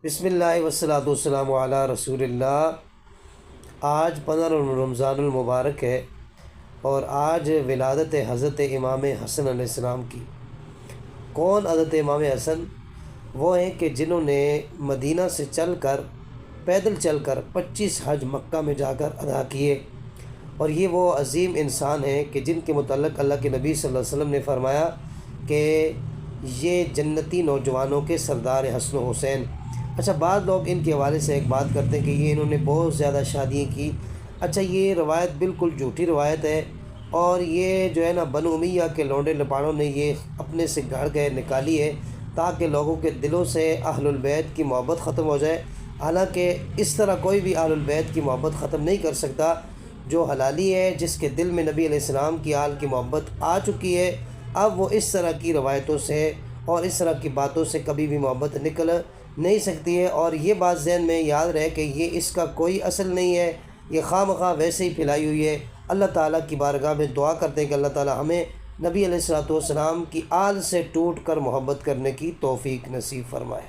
بسم اللہ والصلاۃ والسلام علی رسول اللہ۔ آج 15 رمضان المبارک ہے اور آج ولادت حضرت امام حسن علیہ السلام کی۔ کون حضرت امام حسن؟ وہ ہیں کہ جنہوں نے مدینہ سے پیدل چل کر 25 حج مکہ میں جا کر ادا کیے، اور یہ وہ عظیم انسان ہیں کہ جن کے متعلق اللہ کے نبی صلی اللہ علیہ وسلم نے فرمایا کہ یہ جنتی نوجوانوں کے سردار حسن و حسین۔ اچھا، بعض لوگ ان کے حوالے سے ایک بات کرتے ہیں کہ یہ انہوں نے بہت زیادہ شادیاں کی۔ اچھا، یہ روایت بالکل جھوٹی روایت ہے، اور یہ جو ہے نا بنو امیہ کے لونڈے لپاڑوں نے یہ اپنے سے گھڑ کے نکالی ہے تاکہ لوگوں کے دلوں سے اہل البیت کی محبت ختم ہو جائے۔ حالانکہ اس طرح کوئی بھی اہل البیت کی محبت ختم نہیں کر سکتا۔ جو حلالی ہے، جس کے دل میں نبی علیہ السلام کی آل کی محبت آ چکی ہے، اب وہ اس طرح کی روایتوں سے اور اس طرح کی باتوں سے کبھی بھی محبت نکل نہیں سکتی ہے۔ اور یہ بات ذہن میں یاد رہے کہ یہ اس کا کوئی اصل نہیں ہے، یہ خواہ مخواہ ویسے ہی پھیلائی ہوئی ہے۔ اللہ تعالیٰ کی بارگاہ میں دعا کرتے ہیں کہ اللہ تعالیٰ ہمیں نبی علیہ الصلوۃ والسلام کی آل سے ٹوٹ کر محبت کرنے کی توفیق نصیب فرمائے۔